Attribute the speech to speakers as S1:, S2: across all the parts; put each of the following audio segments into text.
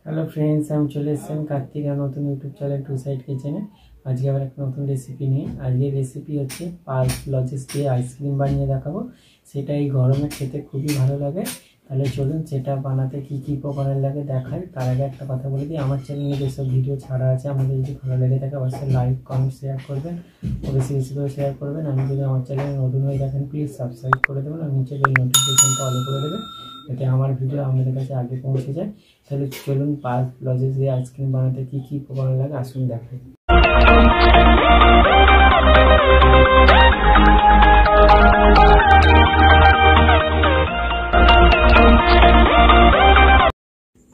S1: Hello friends, हम चले कार्तिक और नतून यूट्यूब चैनल टू साइड किचेने। आज के आबार एक नतून रेसिपि निये। आज के रेसिपि होच्छे पाल्स लजेस दिए आइसक्रीम बानिये देखाबो। सेटा এই গরমে খেতে খুবই ভালো লাগে। তাহলে চলুন সেটা বানাতে কি কি উপকরণ লাগে দেখাই। তার আগে একটা কথা বলে দিই, আমার চ্যানেলে যেসব ভিডিও ছাড়া আছে আমাদের যদি ভালো লেগে থাকে অবশ্যই লাইক কমেন্ট শেয়ার করবেন ও বেশি বেশি করে শেয়ার করবেন। আমি যদি আমার চ্যানেলে নতুন হয়ে থাকেন প্লিজ সাবস্ক্রাইব করে দেবেন আর নিচে বেল নোটিফিকেশনটা অল করে দেবেন, যাতে আমার ভিডিও আপনাদের কাছে আগে পৌঁছে যায়। তাহলে চলুন পাল্স লজেস দিয়ে আইসক্রিম বানাতে কি কি উপকরণ লাগে আসুন দেখাই।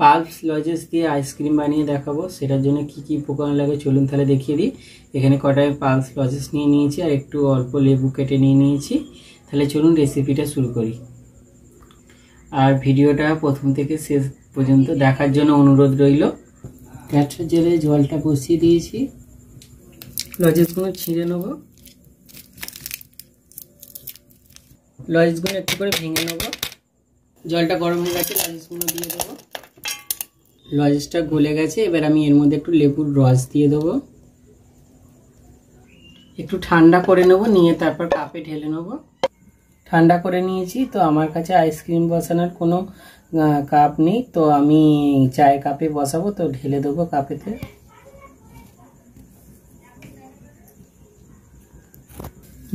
S1: পালস লজেস দিয়ে আইসক্রিম বানিয়ে দেখাবো, সেটার জন্য কি কি উপকরণ লাগে চলুন তাহলে দেখিয়ে দিই। এখানে কটায় পালস লজেস নিয়ে নিয়েছি আর একটু অল্প লেবু কেটে নিয়ে নিয়েছি। তাহলে চলুন রেসিপিটা শুরু করি। আর ভিডিওটা প্রথম থেকে শেষ পর্যন্ত দেখার জন্য অনুরোধ রইল। গ্যাসের জলে জলটা বসিয়ে দিয়েছি, লজেসগুলো ছিঁড়ে নেব। লজেসগুলো একটু করে ভেঙে নেব। জলটা গরম হয়ে গেছে, লজেসগুলো দিয়ে দেবো। লজেসটা গলে গেছে, এবার আমি এর মধ্যে একটু লেবুর রস দিয়ে দেবো। একটু ঠান্ডা করে নেব, নিয়ে তারপর কাপে ঢেলে নেব। ঠান্ডা করে নিয়েছি, তো আমার কাছে আইসক্রিম বসানোর কোনো কাপ নেই, তো আমি চায়ের কাপে বসাবো, তো ঢেলে দেবো কাপেতে।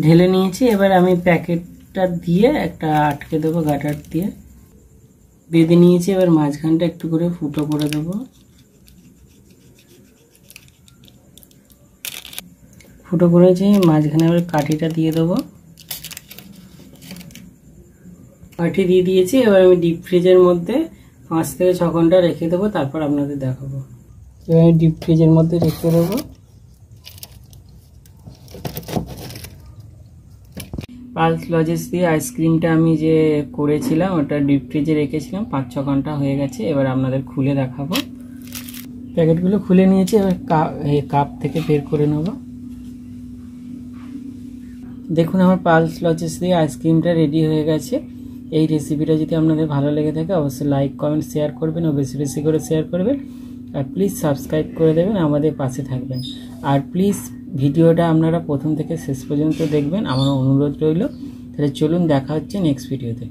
S1: ঢেলে নিয়েছি, এবার আমি প্যাকেটটা দিয়ে একটা আটকে দেবো, গাটার দিয়ে বেঁধে নিয়েছি। এবার মাঝখানটা একটু করে ফুটো করে দেবো। ফুটো করেছি, মাঝখানে এবার কাঠিটা দিয়ে দেবো। কাঠি দিয়ে দিয়েছি, এবার আমি ডিপ ফ্রিজের মধ্যে 5 থেকে 6 ঘন্টা রেখে দেবো, তারপর আপনাদের দেখাবো। এবার ডিপ ফ্রিজের মধ্যে রেখে দেবো। পালস লজেস দিয়ে আইসক্রিমটা আমি যে করেছিলাম ওটা ডিপ ফ্রিজে রেখেছিলাম, 5-6 ঘন্টা হয়ে গেছে। এবার আপনাদের খুলে দেখাবো। প্যাকেটগুলো খুলে নিয়েছি, এবার কাপ থেকে বের করে নেব। দেখুন আমার পালস লজেস দিয়ে আইসক্রিমটা রেডি হয়ে গেছে। এই রেসিপিটা যদি আপনাদের ভালো লেগে থাকে অবশ্যই লাইক কমেন্ট শেয়ার করবেন ও বেশি বেশি করে শেয়ার করবেন। আর প্লিজ সাবস্ক্রাইব করে দেবেন, আমাদের পাশে থাকবেন। আর প্লিজ ভিডিওটা আপনারা প্রথম থেকে শেষ পর্যন্ত দেখবেন, আমার অনুরোধ রইল। তাহলে চলুন দেখা হচ্ছে নেক্সট ভিডিওতে।